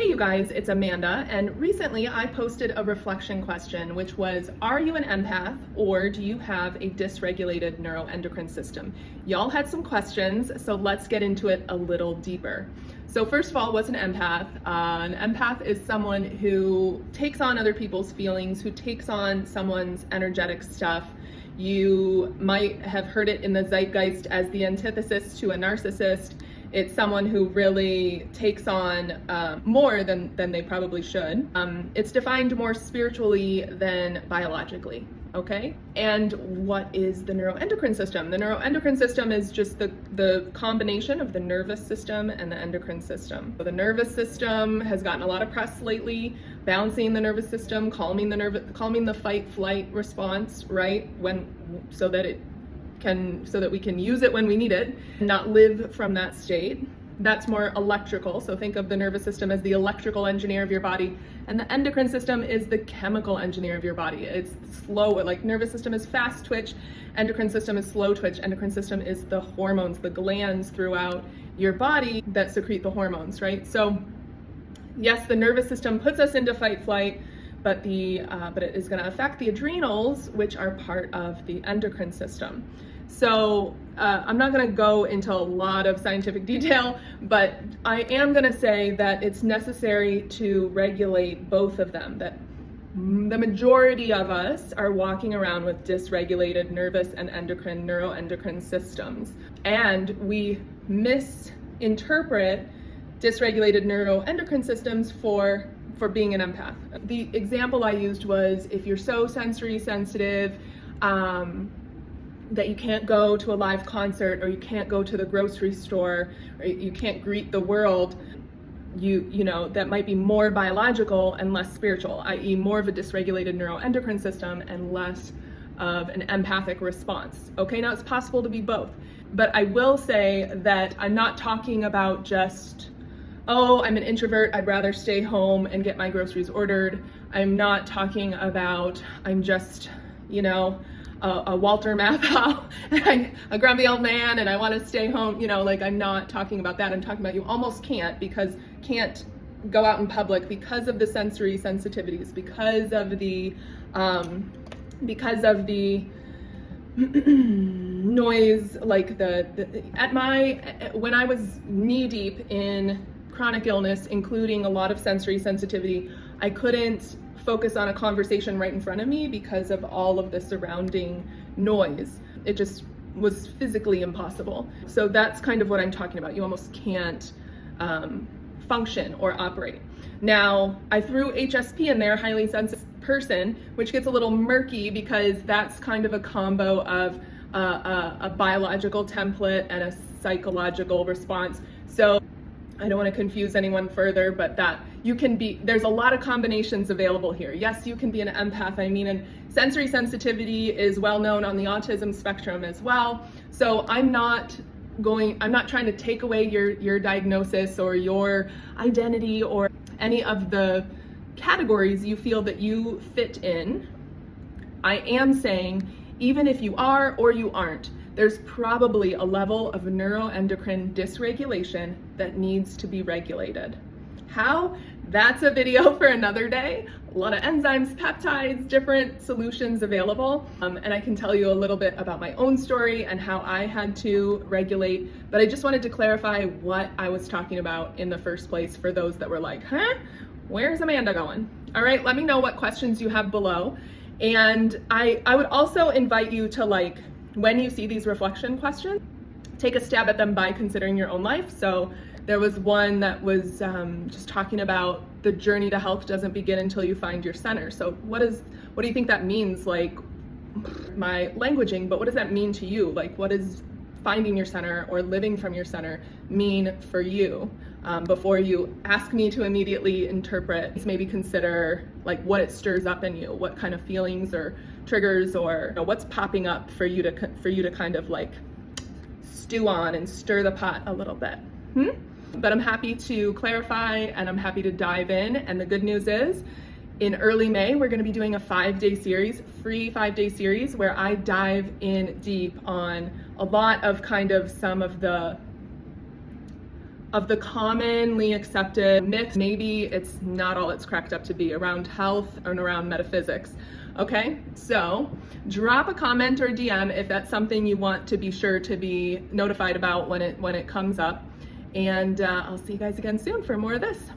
Hey you guys, it's Amanda, and recently I posted a reflection question which was, are you an empath or do you have a dysregulated neuroendocrine system? Y'all had some questions, so let's get into it a little deeper. So first of all, what's an empath? An empath is someone who takes on other people's feelings, who takes on someone's energetic stuff. You might have heard it in the zeitgeist as the antithesis to a narcissist. It's someone who really takes on more than they probably should. It's defined more spiritually than biologically, okay? And what is the neuroendocrine system? The neuroendocrine system is just the combination of the nervous system and the endocrine system. So the nervous system has gotten a lot of press lately, balancing the nervous system, calming the fight-flight response, right? So that we can use it when we need it, and not live from that state. That's more electrical. So think of the nervous system as the electrical engineer of your body, and the endocrine system is the chemical engineer of your body. It's slow, like nervous system is fast twitch, endocrine system is slow twitch. Endocrine system is the hormones, the glands throughout your body that secrete the hormones, right? So yes, the nervous system puts us into fight flight, but it is going to affect the adrenals, which are part of the endocrine system. So I'm not going to go into a lot of scientific detail, but I am going to say that it's necessary to regulate both of them, that the majority of us are walking around with dysregulated nervous and neuroendocrine systems, and we misinterpret dysregulated neuroendocrine systems for being an empath. The example I used was, if you're so sensory sensitive that you can't go to a live concert, or you can't go to the grocery store, or you can't greet the world, you know, that might be more biological and less spiritual, i.e. more of a dysregulated neuroendocrine system and less of an empathic response. Okay, now it's possible to be both, but I will say that I'm not talking about just, oh, I'm an introvert, I'd rather stay home and get my groceries ordered. I'm not talking about, I'm just, you know, a Walter Matthau, a grumpy old man, and I want to stay home, you know, like I'm not talking about that. I'm talking about you almost can't go out in public because of the sensory sensitivities, because of the noise, like when I was knee deep in chronic illness, including a lot of sensory sensitivity, I couldn't focus on a conversation right in front of me because of all of the surrounding noise. It just was physically impossible. So that's kind of what I'm talking about. You almost can't function or operate. Now, I threw HSP in there, highly sensitive person, which gets a little murky because that's kind of a combo of a biological template and a psychological response. So I don't want to confuse anyone further, but there's a lot of combinations available here. Yes, you can be an empath. I mean, and sensory sensitivity is well known on the autism spectrum as well. So I'm not trying to take away your diagnosis or your identity or any of the categories you feel that you fit in. I am saying, even if you are or you aren't, there's probably a level of neuroendocrine dysregulation that needs to be regulated. How? That's a video for another day. A lot of enzymes, peptides, different solutions available. And I can tell you a little bit about my own story and how I had to regulate, but I just wanted to clarify what I was talking about in the first place for those that were like, huh? Where's Amanda going? All right, let me know what questions you have below. And I would also invite you to, like, when you see these reflection questions, take a stab at them by considering your own life. So there was one that was just talking about the journey to health doesn't begin until you find your center. So what do you think that means? Like, my languaging, but what does that mean to you? Like, what does finding your center or living from your center mean for you? Before you ask me to immediately interpret, maybe consider like what it stirs up in you, what kind of feelings or triggers, or you know, what's popping up for you to kind of like stew on and stir the pot a little bit. But I'm happy to clarify and I'm happy to dive in. And the good news is, in early May, we're going to be doing a 5-day series, free 5-day series, where I dive in deep on a lot of kind of some of the of the commonly accepted myths. Maybe it's not all it's cracked up to be around health and around metaphysics. Okay, so drop a comment or DM if that's something you want to be sure to be notified about when it comes up. And I'll see you guys again soon for more of this.